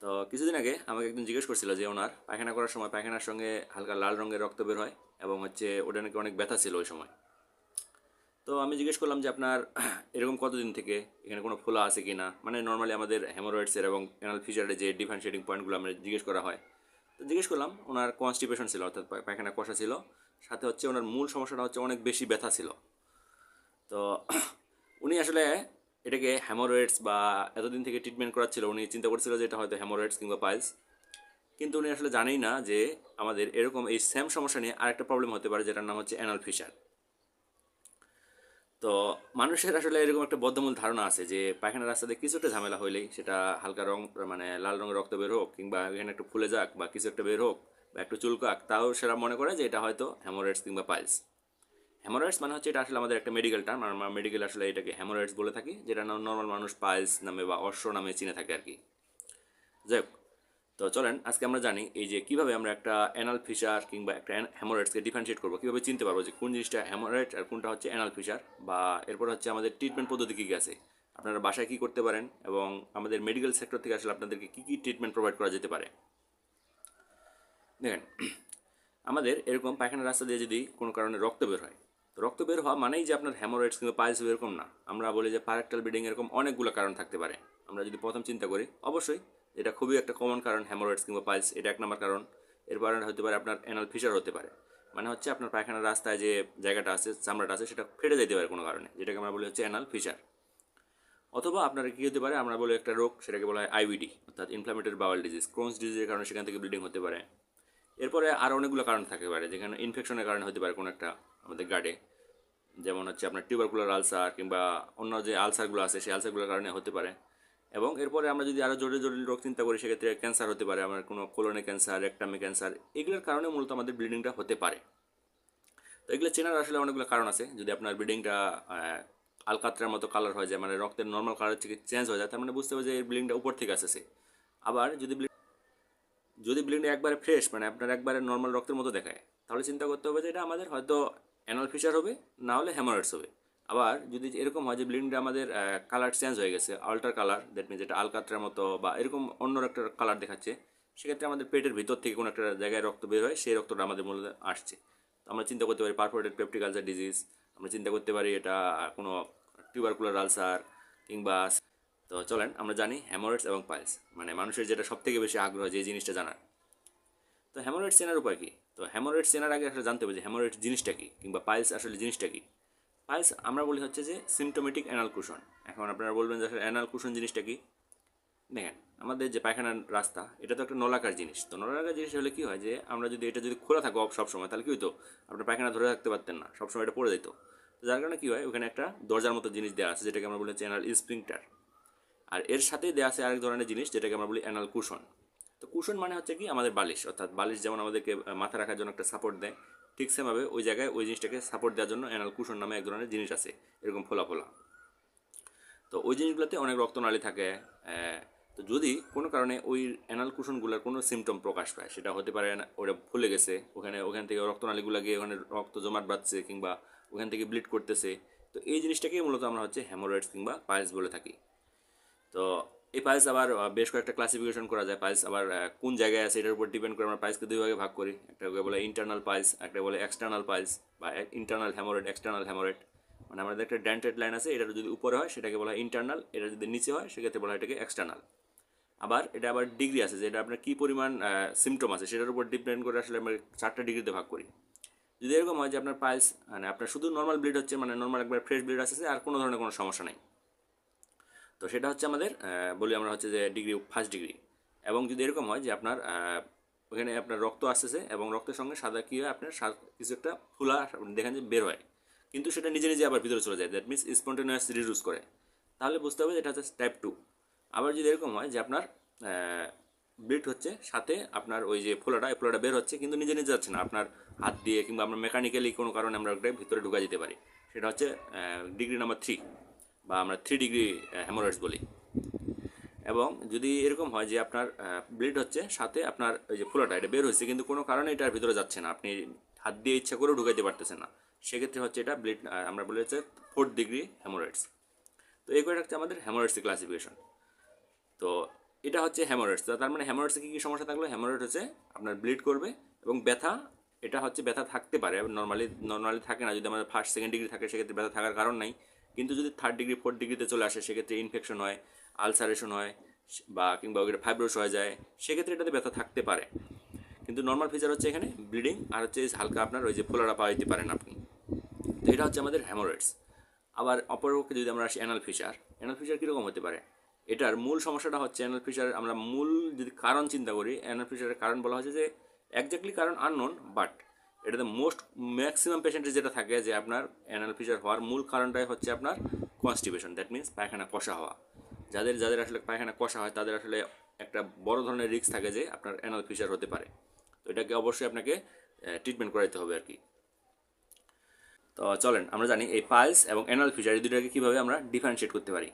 তো কিছুদিন আগে আমাকে একজন জিজ্ঞেস করছিল যে ওনার পায়খানা করার সময় পায়খানার সঙ্গে হালকা লাল রঙের রক্ত বের হয় এবং ওটা নাকি অনেক ব্যথা ছিল ওই সময়। তো আমি জিজ্ঞেস করলাম যে আপনার এরকম কতদিন থেকে, এখানে কোনো ফোলা আছে কি না, মানে নর্মালি আমাদের হেমোরয়েডসের এবং অ্যানাল ফিচারের যে ডিফারেন্সিয়েটিং পয়েন্টগুলো আমরা জিজ্ঞেস করা হয়। তো জিজ্ঞেস করলাম ওনার কনস্টিপেশন ছিল, অর্থাৎ পায়খানা কষা ছিল, সাথে ওনার মূল সমস্যাটা অনেক বেশি ব্যথা ছিল। তো উনি আসলে এটাকে হ্যামোরয়েডস বা এতদিন থেকে ট্রিটমেন্ট করাচ্ছিল, উনি চিন্তা করছিল যে এটা হয়তো হ্যামোরয়েডস কিংবা পাইলস। কিন্তু উনি আসলে জানেই না যে আমাদের এরকম এই সেম সমস্যা নিয়ে আরেকটা প্রবলেম হতে পারে, যেটার নাম হচ্ছে অ্যানাল ফিশার। তো মানুষের আসলে এরকম একটা বদ্ধমূল ধারণা আছে যে পায়খানার রাস্তাতে কিছু একটা ঝামেলা হইলেই, সেটা হালকা রং মানে লাল রঙের রক্ত বের হোক কিংবা এখানে একটু ফুলে যাক বা কিছু একটা বের হোক বা একটু চুলকাক, তাও সেটা মনে করে যে এটা হয়তো হ্যামোরয়েডস কিংবা পাইলস। হ্যামোরয়েডস মানে হচ্ছে, এটা আসলে আমাদের একটা মেডিকেল টার্ম, আমরা মেডিকেল আসলে এটাকে হ্যামোরয়েডস বলে থাকি, যেটা নর্মাল মানুষ পাইলস নামে বা অশ্ব নামে চিনে থাকে আর কি। যাই হোক, তো চলেন আজকে আমরা জানি এই যে কিভাবে আমরা একটা অ্যানাল ফিশার কিংবা একটা হ্যামোরয়েডসকে ডিফারেন্সিয়েট করবো, কিভাবে চিনতে পারবো যে কোন জিনিসটা হ্যামোরয়েড আর কোনটা হচ্ছে অ্যানাল ফিশার, বা এরপর হচ্ছে আমাদের ট্রিটমেন্ট পদ্ধতি কী কী আছে, আপনারা বাসায় কী করতে পারেন, এবং আমাদের মেডিকেল সেক্টর থেকে আসলে আপনাদেরকে কী কী ট্রিটমেন্ট প্রোভাইড করা যেতে পারে। দেখেন, আমাদের এরকম পায়খানার রাস্তা দিয়ে যদি কোনো কারণে রক্ত বের হয়, তো রক্ত বের হওয়া মানেই যে আপনার হ্যামোরয়েডস কিংবা পাইলস এরকম না। আমরা বলি যে পারেক্টাল ব্লিডিং, এরকম অনেকগুলো কারণ থাকতে পারে। আমরা যদি প্রথম চিন্তা করি, অবশ্যই এটা খুবই একটা কমন কারণ, হ্যামোরয়েডস কিংবা পাইলস, এটা এক নম্বর কারণ। এরপর হতে পারে আপনার অ্যানাল ফিশার হতে পারে, মানে হচ্ছে আপনার পায়খানার রাস্তায় যে জায়গাটা আছে, চামড়াটা আছে, সেটা ফেটে যেতে পারে কোনো কারণে, যেটাকে আমরা বলি হচ্ছে অ্যানাল ফিশার। অথবা আপনার কী হতে পারে, আমরা বলি একটা রোগ, সেটাকে বলা হয় আইবিডি, অর্থাৎ ইনফ্লামেটরি বাওয়েল ডিজিজ, ক্রোনস ডিজিজের কারণে সেখান থেকে ব্লিডিং হতে পারে। এরপরে আরও অনেকগুলো কারণ থাকতে পারে, যেখানে ইনফেকশনের কারণে হতে পারে কোনো একটা আমাদের গার্ডে, যেমন হচ্ছে আপনার টিউবারকুলার আলসার কিংবা অন্য যে আলসারগুলো আছে সেই আলসারগুলোর কারণে হতে পারে। এবং এরপরে আমরা যদি আরও জটিল জটিল রোগ চিন্তা করি, সেক্ষেত্রে ক্যান্সার হতে পারে, আমার কোনো কোলনে ক্যান্সার, রেকটামে ক্যান্সার, এগুলোর কারণে মূলত আমাদের ব্লিডিংটা হতে পারে। তো এগুলো চেনার আসলে অনেকগুলো কারণ আছে। যদি আপনার ব্লিডিংটা আলকাত্রার মতো কালার হয়ে যায়, মানে রক্তের নর্মাল কালার থেকে চেঞ্জ হয়ে যায়, তার মানে বুঝতে হবে যে এই ব্লিডিংটা উপর থেকে আসছে। আবার যদি ব্লিডিংটা একবারে ফ্রেশ, মানে আপনার একবারে নর্মাল রক্তের মতো দেখায়, তাহলে চিন্তা করতে হবে যে এটা আমাদের হয়তো অ্যানাল ফিশার হবে, না হলে হ্যামোরয়েডস হবে। আবার যদি এরকম হয় যে ব্লিডিংটা আমাদের কালার চেঞ্জ হয়ে গেছে, আল্টার কালার, দ্যাট মিনস এটা আলকাত্রার মতো বা এরকম অন্য একটা কালার দেখাচ্ছে, সেক্ষেত্রে আমাদের পেটের ভিতর থেকে কোনো একটা জায়গায় রক্ত বের হয়, সেই রক্তটা আমাদের মূলত আসছে। তো আমরা চিন্তা করতে পারি পারফোরেটেড পেপটিক আলসার ডিজিজ, আমরা চিন্তা করতে পারি এটা কোনো টিউবারকুলার আলসার কিংবা। তো চলেন আমরা জানি হ্যামোরয়েডস এবং পাইলস, মানে মানুষের যেটা সব থেকে বেশি আগ্রহ যে জিনিসটা জানার। তো হ্যামোরয়েড চেনার উপায় কী? তো হ্যামোরয়েড চেনার আগে আসলে জানতে হবে যে হ্যামোরয়েড জিনিসটা কী, কিংবা পাইলস আসলে জিনিসটা কী। পাইলস আমরা বলি হচ্ছে যে সিমটোমেটিক অ্যানাল কুশন। এখন আপনারা বলবেন যে আসলে অ্যানাল কুশন জিনিসটা কী। দেখেন, আমাদের যে পায়খানার রাস্তা, এটা তো একটা নলাকার জিনিস। তো নলাকার জিনিস হলে কী হয় যে আমরা যদি এটা যদি খোলা থাকো সবসময়, তাহলে কী হতো, আপনার পায়খানা ধরে রাখতে পারতেন না, সবসময় এটা পড়ে যেত। তো যার কারণে কী হয়, ওখানে একটা দরজার মতো জিনিস দেওয়া আছে, যেটাকে আমরা বলি হচ্ছে অ্যানাল স্প্রিংটার। আর এর সাথেই দেওয়া আছে আরেক ধরনের জিনিস, যেটাকে আমরা বলি অ্যানাল কুশন। তো কুশন মানে হচ্ছে কি আমাদের বালিশ, অর্থাৎ বালিশ যেমন আমাদেরকে মাথা রাখার জন্য একটা সাপোর্ট দেয়, ঠিক সেমভাবে ওই জায়গায় ওই জিনিসটাকে সাপোর্ট দেওয়ার জন্য অ্যানাল কুশন নামে এক ধরনের জিনিস আছে, এরকম ফোলা ফোলা। তো ওই জিনিসগুলোতে অনেক রক্তনালী থাকে। তো যদি কোনো কারণে ওই অ্যানাল কুশনগুলোর কোনো সিমটম প্রকাশ পায়, সেটা হতে পারে ওটা ফুলে গেছে, ওখান থেকে রক্তনালীগুলো গিয়ে ওখানে রক্ত জমাট বাঁধছে কিংবা ওখান থেকে ব্লিড করতেছে, তো এই জিনিসটাকেই মূলত আমরা হচ্ছে হ্যামোরয়েডস কিংবা পাইলস বলে থাকি। তো এই পাইলস আবার বেশ কয়েকটা ক্লাসিফিকেশন করা যায়। পাইলস আবার কোন জায়গায় আছে এটার উপর ডিপেন্ড করে আমরা পাইলসকে দুই ভাগে ভাগ করি, একটাকে বলে ইন্টারনাল পাইলস, একটা বলে এক্সটার্নাল পাইলস, বা ইন্টারনাল হ্যামোরয়েড, এক্সটার্নাল হ্যামোরয়েড। মানে আমাদের একটা ডেন্টেড লাইন আছে, এটার যদি উপরে হয় সেটাকে বলা হয় ইন্টারনাল, এটা যদি নিচে হয় সেক্ষেত্রে বলা হয় এটাকে এক্সটার্নাল। আবার এটা আবার ডিগ্রি আছে, যে এটা আপনার কী পরিমাণ সিমটম আছে সেটার উপর ডিপেন্ড করে আসলে আমরা 4টা ডিগ্রিতে ভাগ করি। যদি এরকম হয় যে আপনার পাইলস মানে আপনার শুধু নর্মাল ব্লিড হচ্ছে, মানে নর্মাল একবার ফ্রেশ ব্লিড আসছে আর কোনো ধরনের কোনো সমস্যা নেই, তো সেটা হচ্ছে আমাদের বলি আমরা হচ্ছে যে ডিগ্রি, ফার্স্ট ডিগ্রি। এবং যদি এরকম হয় যে আপনার ওখানে আপনার রক্ত আসতেছে এবং রক্তের সঙ্গে সাদা কী হয়, আপনার কিছু একটা ফুলা দেখেন যে বের হয়, কিন্তু সেটা নিজে নিজে আবার ভিতরে চলে যায়, দ্যাট মিনস স্পন্টেনিয়াস রিডিউস করে, তাহলে বুঝতে হবে যে এটা হচ্ছে টাইপ 2। আবার যদি এরকম হয় যে আপনার ব্লিড হচ্ছে, সাথে আপনার ওই যে ফোলাটা, এই ফোলাটা বের হচ্ছে কিন্তু নিজে নিজে যাচ্ছে না, আপনার হাত দিয়ে কিংবা আমরা মেকানিক্যালি কোনো কারণে আমরা ওটা ভিতরে ঢুকা যেতে পারি, সেটা হচ্ছে ডিগ্রি নাম্বার 3, বা আমরা 3 ডিগ্রি হ্যামোরয়েডস বলি। এবং যদি এরকম হয় যে আপনার ব্লিড হচ্ছে, সাথে আপনার ওই যে ফোলাটা এটা বের হয়েছে কিন্তু কোনো কারণে এটার ভিতরে যাচ্ছে না, আপনি হাত দিয়ে ইচ্ছা করেও ঢুকাইতে পারতেছেন না, সেক্ষেত্রে হচ্ছে এটা ব্লিড, আমরা বলি হচ্ছে 4th ডিগ্রি হ্যামোরয়েডস। তো এই করে রাখছে আমাদের হ্যামোরয়েডসের ক্লাসিফিকেশন। তো এটা হচ্ছে হ্যামোরয়েডস। তার মানে হ্যামোরয়েডসে কী কী সমস্যা থাকলো? হ্যামোরয়েড হচ্ছে আপনার ব্লিড করবে এবং ব্যথা, এটা হচ্ছে ব্যথা থাকতে পারে, নর্মালি থাকে না। যদি আমাদের ফার্স্ট সেকেন্ড ডিগ্রি থাকে সেক্ষেত্রে ব্যথা থাকার কারণ নাই, কিন্তু যদি থার্ড ডিগ্রি ফোর্থ ডিগ্রিতে চলে আসে সেক্ষেত্রে ইনফেকশন হয়, আলসারেশন হয়, বা কিংবা ওইটা ফাইব্রোস হয়ে যায়, সেক্ষেত্রে এটাতে ব্যথা থাকতে পারে। কিন্তু নর্মাল ফিচার হচ্ছে এখানে ব্লিডিং আর হচ্ছে হালকা আপনার ওই যে ফোলাটা পাইতে পারেন আপনি। তো এটা হচ্ছে আমাদের হ্যামোরয়েডস। আবার অপরপক্ষে যদি আমরা আসি অ্যানাল ফিশার, অ্যানাল ফিশার কীরকম হতে পারে? এটার মূল সমস্যাটা হচ্ছে অ্যানাল ফিশার, আমরা মূল যদি কারণ চিন্তা করি, অ্যানাল ফিশারের কারণ বলা হয়েছে যে একজাক্টলি কারণ আননোন, বাট এটাতে ম্যাক্সিমাম পেশেন্টের যেটা থাকে যে আপনার অ্যানাল ফিশার হওয়ার মূল কারণটাই হচ্ছে আপনার কনস্টিপেশন, দ্যাট মিনস পায়খানা কষা হওয়া। যাদের যাদের আসলে পায়খানা কষা হয় তাদের আসলে একটা বড় ধরনের রিস্ক থাকে যে আপনার অ্যানাল ফিশার হতে পারে। তো এটাকে অবশ্যই আপনাকে ট্রিটমেন্ট করাইতে হবে আর কি। তো চলেন আমরা জানি এই পালস এবং অ্যানাল ফিশার এই দুটাকে কীভাবে আমরা ডিফারেন্সিয়েট করতে পারি।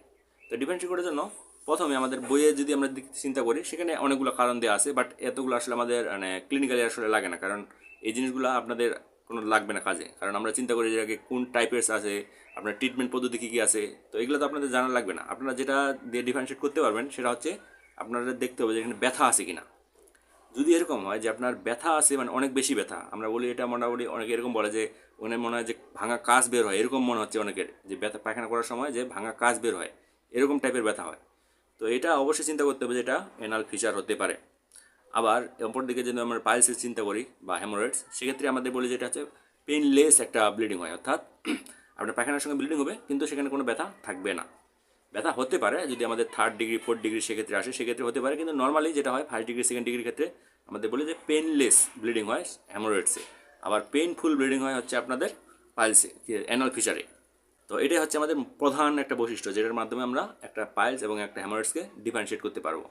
তো ডিফারেন্সিয়েট করার জন্য প্রথমে আমাদের বইয়ে যদি আমরা চিন্তা করি সেখানে অনেকগুলো কারণ দেওয়া আছে, বাট এতগুলো আসলে আমাদের মানে ক্লিনিক্যালি আসলে লাগে না, কারণ এই জিনিসগুলো আপনাদের কোনো লাগবে না কাজে, কারণ আমরা চিন্তা করি যে কোন টাইপের আছে, আপনার ট্রিটমেন্ট পদ্ধতি কী কী আছে, তো এগুলো তো আপনাদের জানা লাগবে না। আপনারা যেটা দিয়ে ডিফারেন্সিয়েট করতে পারবেন সেটা হচ্ছে আপনাদের দেখতে হবে যে এখানে ব্যথা আছে কিনা। যদি এরকম হয় যে আপনার ব্যথা আছে, মানে অনেক বেশি ব্যথা, আমরা বলি এটা মোটামুটি অনেকে এরকম বলে যে ওখানে মনে হয় যে ভাঙা কাজ বের হয়, এরকম মনে হচ্ছে অনেকের যে ব্যথা পায়খানা করার সময় যে ভাঙা কাজ বের হয়, এরকম টাইপের ব্যথা হয়। তো এটা অবশ্যই চিন্তা করতে হবে যে এটা এনাল ফিচার হতে পারে। আবার অপর দিকে যদি আমরা পাইলসের চিন্তা করি বা হ্যামোরয়েডস, সেক্ষেত্রে আমাদের বলি যেটা হচ্ছে পেইনলেস একটা ব্লিডিং হয়, অর্থাৎ আপনার পায়খানার সঙ্গে ব্লিডিং হবে কিন্তু সেখানে কোনো ব্যথা থাকবে না। ব্যথা হতে পারে যদি আমাদের থার্ড ডিগ্রি ফোর্থ ডিগ্রি সেক্ষেত্রে আসে, সেক্ষেত্রে হতে পারে, কিন্তু নর্মালি যেটা হয় ফার্স্ট ডিগ্রি সেকেন্ড ডিগ্রির ক্ষেত্রে আমাদের বলি যে পেনলেস ব্লিডিং হয় হ্যামোরয়েডসে। আবার পেইনফুল ব্লিডিং হয় হচ্ছে আপনাদের পাইলসে, অ্যানাল ফিচারে। তো এটাই হচ্ছে আমাদের প্রধান একটা বৈশিষ্ট্য যেটার মাধ্যমে আমরা একটা পাইলস এবং একটা হ্যামোরয়েডসকে ডিফারেন্সিয়েট করতে পারবো।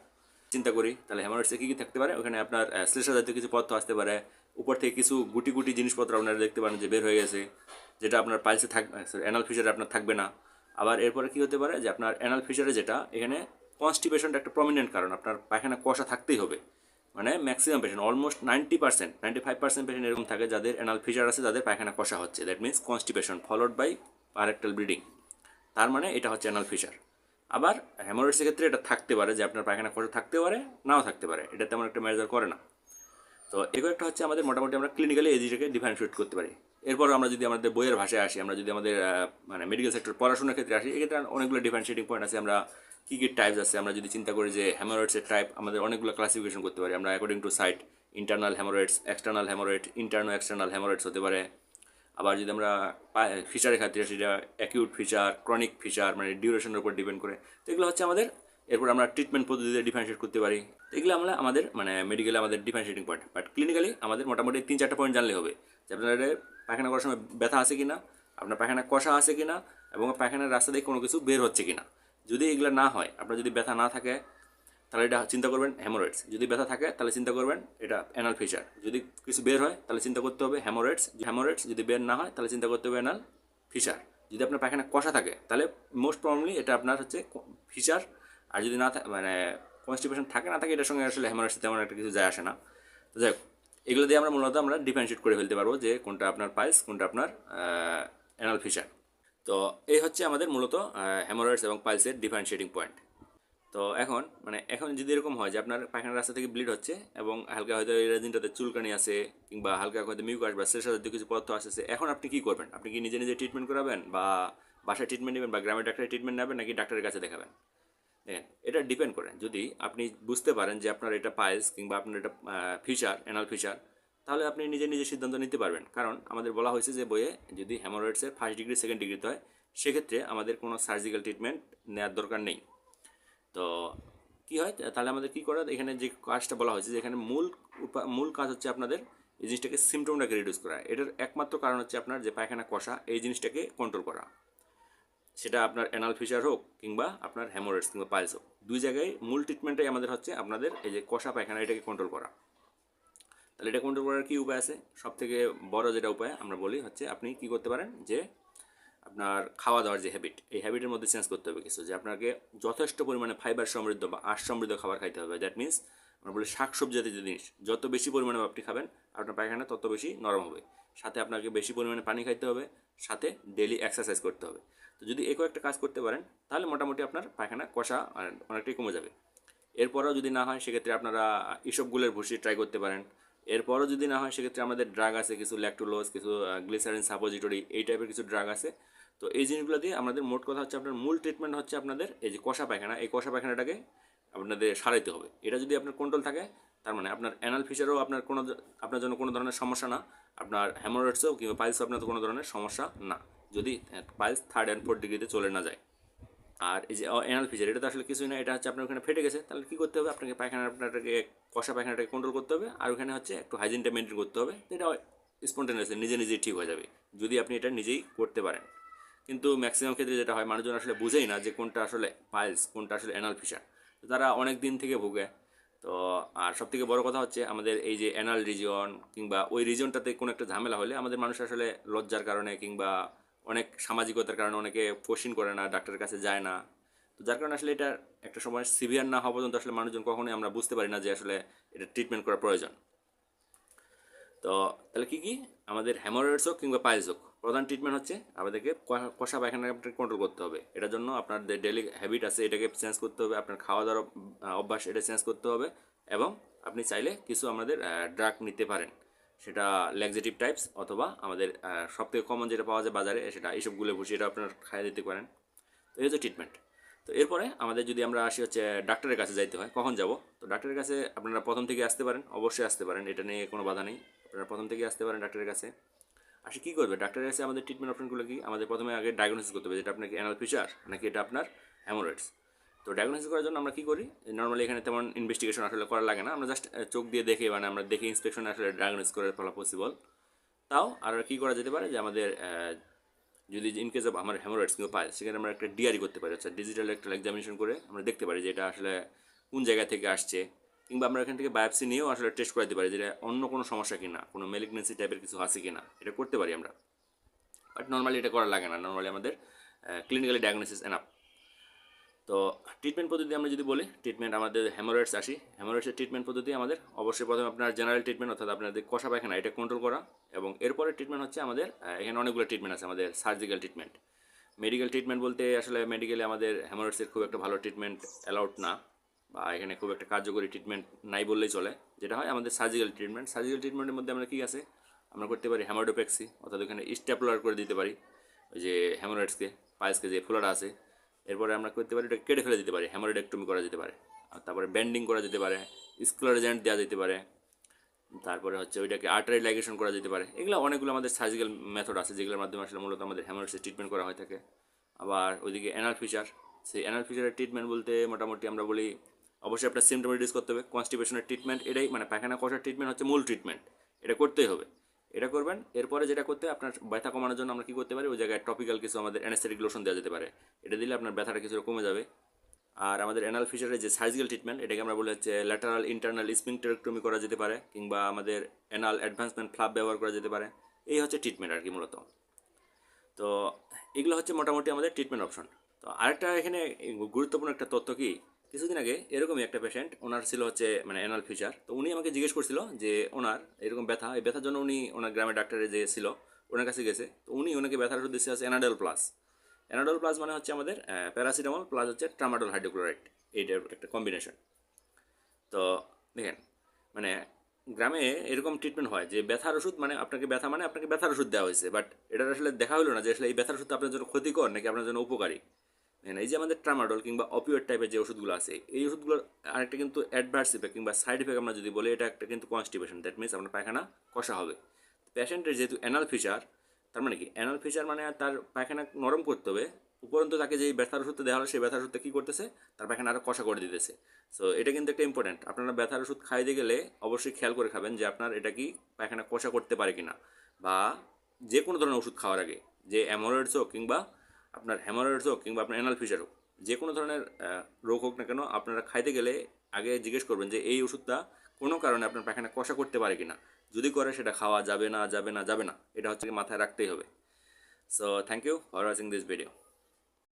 চিন্তা করি তাহলে হ্যামোরয়েডসে কী কী থাকতে পারে? ওখানে আপনার শ্লেষা জাতীয় কিছু পদার্থ আসতে পারে, উপর থেকে কিছু গুটি গুটি জিনিসপত্র আপনারা দেখতে পারেন যে বের হয়ে গেছে, যেটা আপনার পাইলসে থাকবে, অ্যানাল ফিচারে আপনার থাকবে না। আবার এরপরে কী হতে পারে যে আপনার অ্যানাল ফিচারে যেটা এখানে কনস্টিপেশনটা একটা প্রমিনেন্ট কারণ, আপনার পায়খানা কষা থাকতেই হবে। মানে ম্যাক্সিমাম পেশেন্ট অলমোস্ট 90%, 95% পেশেন্ট এরকম থাকে যাদের অ্যানাল ফিচার আছে, যাদের পায়খানা কষা হচ্ছে, that means constipation followed by per rectal bleeding. তার মানে এটা হচ্ছে অ্যানাল ফিচার। আবার হ্যামোরয়েডসের ক্ষেত্রে এটা থাকতে পারে যে আপনার পায়খানা কষা থাকতে পারে, নাও থাকতে পারে, এটা তেমন একটা মেজার করে না। তো এগুলো একটা হচ্ছে আমাদের মোটামুটি আমরা ক্লিনিক্যালি এই জিনিসটাকে ডিফারেন্সিয়েট করতে পারি। এরপর আমরা যদি আমাদের বইয়ের ভাষায় আসি, আমরা যদি আমাদের মানে মেডিকেল সেক্টর পড়াশোনার ক্ষেত্রে আসি, এক্ষেত্রে অনেকগুলো ডিফারেন্সিয়েটিং পয়েন্ট আছে। আমরা কী কী টাইপস আছে আমরা যদি চিন্তা করি যে হ্যামোরয়েডসের টাইপ আমাদের অনেকগুলো ক্লাসিফিকেশন করতে পারি আমরা according to site. Internal haemorrhoids, external haemorrhoid, interno external haemorrhoids হতে পারে। আবার যদি আমরা ফিচারের ক্ষেত্রে সেটা অ্যাকিউট ফিচার, ক্রনিক ফিচার, মানে ডিউরেশনের উপর ডিপেন্ড করে। তো এগুলো হচ্ছে আমাদের, এরপর আমরা ট্রিটমেন্ট পদ্ধতিতে ডিফারেন্সিয়েট করতে পারি। এগুলো আমরা আমাদের মানে মেডিকেলে আমাদের ডিফারেন্সিয়েটিং পয়েন্ট, বাট ক্লিনিক্যালি আমাদের মোটামুটি 3-4টা পয়েন্ট জানলে হবে যে আপনার পায়খানা করার সময় ব্যথা আছে কিনা, আপনার পায়খানা কষা আছে কিনা, এবং পায়খানার রাস্তা দিয়ে কোনো কিছু বের হচ্ছে কিনা। যদি এগুলো না হয়, আপনার যদি ব্যথা না থাকে তাহলে এটা চিন্তা করবেন হ্যামোরয়েডস, যদি ব্যথা থাকে তাহলে চিন্তা করবেন এটা অ্যানাল ফিচার, যদি কিছু বের হয় তাহলে চিন্তা করতে হবে হ্যামোরয়েডস যদি বের না হয় তাহলে চিন্তা করতে হবে অ্যানাল ফিচার। যদি আপনার পায়খানা কষা থাকে তাহলে মোস্ট প্রবলি এটা আপনার হচ্ছে ফিচার। আর যদি না মানে কনস্টিপেশন থাকে না থাকে, এটার সঙ্গে আসলে হ্যামোরয়েডস তেমন একটা কিছু যায় আসে না। তো যাই হোক, এগুলো দিয়ে আমরা মূলত আমরা ডিফারেন্সিয়েট করে ফেলতে পারবো যে কোনটা আপনার পাইলস, কোনটা আপনার অ্যানাল ফিচার। তো এই হচ্ছে আমাদের মূলত হ্যামোরয়েডস এবং পাইলসের ডিফারেন্সিয়েটিং পয়েন্ট। তো এখন যদি এরকম হয় যে আপনার পায়খানার রাস্তা থেকে ব্লিড হচ্ছে এবং হালকা হয়তো এই রেজিনটাতে চুলকানি আছে, কিংবা হালকা হয়তো মিউকাস বা শ্লেষ্মা জাতীয় কিছু পদার্থ আসছে, এখন আপনি কী করবেন? আপনি কি নিজে নিজে ট্রিটমেন্ট করাবেন, বা বাসায় ট্রিটমেন্ট নেবেন, বা গ্রামের ডাক্তারের ট্রিটমেন্ট নেবেন, নাকি ডাক্তারের কাছে দেখাবেন? দেখেন, এটা ডিপেন্ড করে। যদি আপনি বুঝতে পারেন যে আপনার এটা পাইলস কিংবা আপনার এটা ফিচার, অ্যানাল ফিচার, তাহলে আপনি নিজে নিজে সিদ্ধান্ত নিতে পারবেন। কারণ আমাদের বলা হয়েছে যে বইয়ে, যদি হ্যামোরয়েডসের ফার্স্ট ডিগ্রি সেকেন্ড ডিগ্রিতে হয় সেক্ষেত্রে আমাদের কোনো সার্জিক্যাল ট্রিটমেন্ট নেওয়ার দরকার নেই। তো কী হয় তাহলে আমাদের কী করা, এখানে যে কাজটা বলা হয়েছে যে এখানে মূল কাজ হচ্ছে আপনাদের এই জিনিসটাকে সিমটমটাকে রিডিউস করা। এটার একমাত্র কারণ হচ্ছে আপনার যে পায়খানা কষা, এই জিনিসটাকে কন্ট্রোল করা। সেটা আপনার অ্যানাল ফিচার হোক কিংবা আপনার হ্যামোরয়েডস কিংবা পাইলস হোক, দুই জায়গায় মূল ট্রিটমেন্টটাই আমাদের হচ্ছে আপনাদের এই যে কষা পায়খানা, এটাকে কন্ট্রোল করা। তাহলে এটা কন্ট্রোল করার কী উপায় আছে? সবথেকে বড় যেটা উপায় আমরা বলি হচ্ছে আপনি কী করতে পারেন, যে আপনার খাওয়া দাওয়ার যে হ্যাবিট, এই হ্যাবিটের মধ্যে চেঞ্জ করতে হবে কিছু, যে আপনাকে যথেষ্ট পরিমাণে ফাইবার সমৃদ্ধ বা আঁশ সমৃদ্ধ খাবার খাইতে হবে। দ্যাট মিনস আমরা বলি শাকসবজি জাতীয় জিনিস যত বেশি পরিমাণে আপনি খাবেন, আপনার পায়খানা তত বেশি নরম হবে। সাথে আপনাকে বেশি পরিমাণে পানি খাইতে হবে, সাথে ডেলি এক্সারসাইজ করতে হবে। তো যদি এই কয়েকটা কাজ করতে পারেন তাহলে মোটামুটি আপনার পায়খানা কষা অনেকটাই কমে যাবে। এরপরও যদি না হয় সেক্ষেত্রে আপনারা ইসবগুলের ভুসি ট্রাই করতে পারেন। এরপরও যদি না হয় সেক্ষেত্রে আমাদের ড্রাগ আছে কিছু, ল্যাকটোলোজ, কিছু গ্লিসারিন সাপোজিটরি, এই টাইপের কিছু ড্রাগ আছে। তো এই জিনিসগুলো দিয়ে আমাদের মোট কথা হচ্ছে আপনার মূল ট্রিটমেন্ট হচ্ছে আপনাদের এই যে কষা পায়খানা, এই কষা পায়খানাটাকে আপনাদের সারাইতে হবে। এটা যদি আপনার কন্ট্রোল থাকে তার মানে আপনার অ্যানাল ফিচারও আপনার জন্য কোনো ধরনের সমস্যা না, আপনার হ্যামোরয়েডসও কিংবা পাইলসও আপনার তো কোনো ধরনের সমস্যা না, যদি পাইলস 3rd and 4th ডিগ্রিতে চলে না যায়। আর এই যে অ্যানাল ফিচার, এটা তো আসলে কিছুই না, এটা হচ্ছে আপনার ওখানে ফেটে গেছে, তাহলে কী করতে হবে, আপনাকে আপনাকে কষা পায়খানাটাকে কন্ট্রোল করতে হবে, আর ওখানে হচ্ছে একটু হাইজিনটা মেনটেন করতে হবে। এটা স্পন্টেনিয়াসলি নিজে নিজেই ঠিক হয়ে যাবে যদি আপনি এটা নিজেই করতে পারেন। কিন্তু ম্যাক্সিমাম ক্ষেত্রে যেটা হয়, মানুষজন আসলে বুঝেই না যে কোনটা আসলে পাইলস, কোনটা আসলে অ্যানাল ফিশার। তো তারা অনেক দিন থেকে ভুগে। তো আর সবথেকে বড় কথা হচ্ছে আমাদের এই যে অ্যানাল রিজিয়ন কিংবা ওই রিজিয়নটাতে কোনো একটা ঝামেলা হলে আমাদের মানুষ আসলে লজ্জার কারণে কিংবা অনেক সামাজিকতার কারণে অনেকে কোশ্চিন করে না, ডাক্তারের কাছে যায় না। তো যার কারণে আসলে এটা একটা সময় সিভিয়ার না হওয়া পর্যন্ত আসলে মানুষজন কখনোই আমরা বুঝতে পারি না যে আসলে এটা ট্রিটমেন্ট করা প্রয়োজন। তো তাহলে কী আমাদের হ্যামোরয়েডস হোক কিংবা পাইলস হোক, প্রধান ট্রিটমেন্ট হচ্ছে আমাদেরকে কষা পায়খানাকে কন্ট্রোল করতে হবে। এটার জন্য আপনার যে ডেলি হ্যাবিট আছে এটাকে চেঞ্জ করতে হবে, আপনার খাওয়া দাওয়ার অভ্যাস এটা চেঞ্জ করতে হবে, এবং আপনি চাইলে কিছু আমাদের ড্রাগ নিতে পারেন, সেটা ল্যাক্সেটিভ টাইপস অথবা আমাদের সবথেকে কমন যেটা পাওয়া যায় বাজারে সেটা এইসবগুলো ভুষি, এটা আপনার খাইয়ে দিতে পারেন। তো এই হচ্ছে ট্রিটমেন্ট। তো এরপরে আমাদের যদি আমরা আসি হচ্ছে ডাক্তারের কাছে যাইতে হয়, কখন যাব? তো ডাক্তারের কাছে আপনারা প্রথম থেকে আসতে পারেন, অবশ্যই আসতে পারেন, এটা নিয়ে কোনো বাধা নেই, আপনারা প্রথম থেকে আসতে পারেন ডাক্তারের কাছে। আসে কী করবে ডাক্তারের কাছে, আমাদের ট্রিটমেন্ট অপশনগুলো কি, আমাদের প্রথমে আগে ডায়াগনোসিস করতে হবে যেটা আপনাকে অ্যানাল ফিশার নাকি এটা আপনার হ্যামোরয়েডস। তো ডায়াগনোসিস করার জন্য আমরা কী করি, নর্মালি এখানে তেমন ইনভেস্টিগেশন আসলে করা লাগে না, আমরা জাস্ট চোখ দিয়ে দেখে মানে আমরা দেখে ইন্সপেকশনে আসলে ডায়াগনোসিস করে ফেলা পসিবল। তাও আর কী করা যেতে পারে যে আমাদের যদি ইন কেস অফ আমার হ্যামোরয়েডস কিংবা পায়, সেখানে আমরা একটা ডিআরই করতে পারি, আচ্ছা ডিজিটাল একটা এক্সামিনেশন করে আমরা দেখতে পারি যে এটা আসলে কোন জায়গা থেকে আসছে, কিংবা আমরা এখান থেকে বায়োপসি নিয়েও আসলে টেস্ট করে দিতে পারি যে অন্য কোনো সমস্যা কিনা, কোনো মেলিগনেন্সি টাইপের কিছু আছে কিনা, এটা করতে পারি আমরা। বাট নর্মালি এটা করা লাগে না, নর্মালি আমাদের ক্লিনিক্যালি ডায়াগনোসিস এনাফ। তো ট্রিটমেন্ট পদ্ধতি আমরা যদি বলি, ট্রিটমেন্ট আমাদের হ্যামোরয়েডস আসি, হ্যামোরয়েডসের ট্রিটমেন্ট পদ্ধতি আমাদের অবশ্যই প্রথমে আপনার জেনারেল ট্রিটমেন্ট অর্থাৎ আপনাদের কষা পায়খানা এটা কন্ট্রোল করা, এবং এরপরে ট্রিটমেন্ট হচ্ছে আমাদের এখানে অনেকগুলো ট্রিটমেন্ট আছে, আমাদের সার্জিক্যাল ট্রিটমেন্ট। মেডিকেল ট্রিটমেন্ট বলতে আসলে মেডিকেলে আমাদের হ্যামোরয়েডসের খুব একটা ভালো ট্রিটমেন্ট অ্যালাউড না, বা এখানে খুব একটা কার্যকরী ট্রিটমেন্ট নাই বললেই চলে। যেটা হয় আমাদের সার্জিক্যাল ট্রিটমেন্ট, সার্জিক্যাল ট্রিটমেন্টের মধ্যে আমরা কী আছে, আমরা করতে পারি হ্যামাডোপেক্সি, অর্থাৎ ওখানে স্ট্যাপলার করে দিতে পারি ওই যে হ্যামোরয়েডসকে, পাইলসকে যে ফোলাটা আছে। এরপরে আমরা করতে পারি এটা কেটে ফেলে দিতে পারি, হ্যামোরয়েডেক্টমি করা যেতে পারে, আর তারপরে ব্যান্ডিং করা যেতে পারে, স্ক্লারেজেন্ট দেওয়া যেতে পারে, তারপরে হচ্ছে ওইটাকে আর্টারি লাইগেশন করা যেতে পারে। এগুলো অনেকগুলো আমাদের সার্জিক্যাল মেথড আছে যেগুলোর মাধ্যমে আসলে মূলত আমাদের হ্যামোরয়েডসের ট্রিটমেন্ট করা হয়ে থাকে। আবার ওইদিকে অ্যানাল ফিচার, সেই অ্যানাল ফিচারের ট্রিটমেন্ট বলতে মোটামুটি আমরা বলি অবশ্যই আপনার সিমটম রিডিউস করতে হবে, কনস্টিপেশনের ট্রিটমেন্ট, এটাই মানে পায়খানা কষার ট্রিটমেন্ট হচ্ছে মূল ট্রিটমেন্ট, এটা করতেই হবে, এটা করবেন। এরপরে যেটা করতে আপনার ব্যথা কমানোর জন্য আমরা কী করতে পারি, ওই জায়গায় টপিক্যাল কিছু আমাদের অ্যানেস্থেটিক লোশন দেওয়া যেতে পারে, এটা দিলে আপনার ব্যথাটা কিছুটা কমে যাবে। আর আমাদের অ্যানাল ফিশারের যে সার্জিক্যাল ট্রিটমেন্ট এটাকে আমরা বলি হচ্ছে ল্যাটারাল ইন্টারনাল স্ফিংক্টেরেক্টমি করা যেতে পারে, কিংবা আমাদের অ্যানাল অ্যাডভান্সমেন্ট ফ্লাপ ব্যবহার করা যেতে পারে। এই হচ্ছে ট্রিটমেন্ট আর কি মূলত। তো এগুলো হচ্ছে মোটামুটি আমাদের ট্রিটমেন্ট অপশন। তো আরেকটা এখানে গুরুত্বপূর্ণ একটা তথ্য কি, কিছুদিন আগে এরকমই একটা পেশেন্ট, ওনার ছিল হচ্ছে মানে অ্যানাল ফিচার, তো উনি আমাকে জিজ্ঞেস করছিল যে ওনার এরকম ব্যথা, এই ব্যথার জন্য উনি ওনার গ্রামের ডাক্তারে যে ছিল ওনার কাছে গেছে, তো উনি ওনাকে ব্যথার ওষুধ দিচ্ছে হচ্ছে অ্যানাডল প্লাস। অ্যানাডল প্লাস মানে হচ্ছে আমাদের প্যারাসিটামল প্লাস হচ্ছে ট্রামাডল হাইড্রোক্লোরাইড, এইটার একটা কম্বিনেশন। তো দেখেন মানে গ্রামে এরকম ট্রিটমেন্ট হয় যে ব্যথার ওষুধ মানে আপনাকে ব্যথার ওষুধ দেওয়া হয়েছে, বাট এটা আসলে দেখা হলো না যে আসলে এই ব্যথার ওষুধ আপনার জন্য ক্ষতিকর নাকি আপনার জন্য উপকারী। এই যে আমাদের ট্রামাডল কিংবা অপিওয়েড টাইপের যে ওষুধগুলো আছে, এই ওষুধগুলোর আরেকটা কিন্তু অ্যাডভার্স ইফেক্ট কিংবা সাইড ইফেক্ট আমরা যদি বলি, এটা একটা কিন্তু কনস্টিপেশন, দ্যাট মিনস আপনার পায়খানা কষা হবে। পেশেন্টের যেহেতু অ্যানাল ফিচার, তার মানে কি অ্যানাল ফিচার মানে তার পায়খানা নরম করতে হবে, উপরন্তু তাকে যেই ব্যথার ওষুধটা দেওয়া হলো সেই ব্যথার ওষুধটা কী করতেছে, তার পায়খানা আরও কষা করে দিতেছে। সো এটা কিন্তু একটা ইম্পর্ট্যান্ট, আপনারা ব্যথার ওষুধ খাইতে গেলে অবশ্যই খেয়াল করে খাবেন যে আপনার এটা কি পায়খানা কষা করতে পারে কিনা, বা যে কোনো ধরনের ওষুধ খাওয়ার আগে, যে অ্যামোরয়েডস হোক কিংবা আপনার হ্যামোরয়েডস হোক কিংবা আপনার অ্যানাল ফিচার হোক, যে কোনো ধরনের রোগ হোক না কেন, আপনারা খাইতে গেলে আগে জিজ্ঞেস করবেন যে এই ওষুধটা কোনো কারণে আপনার পায়খানা কষা করতে পারে কিনা, যদি করে সেটা খাওয়া যাবে না, এটা হচ্ছে মাথায় রাখতেই হবে। So thank you for watching this video.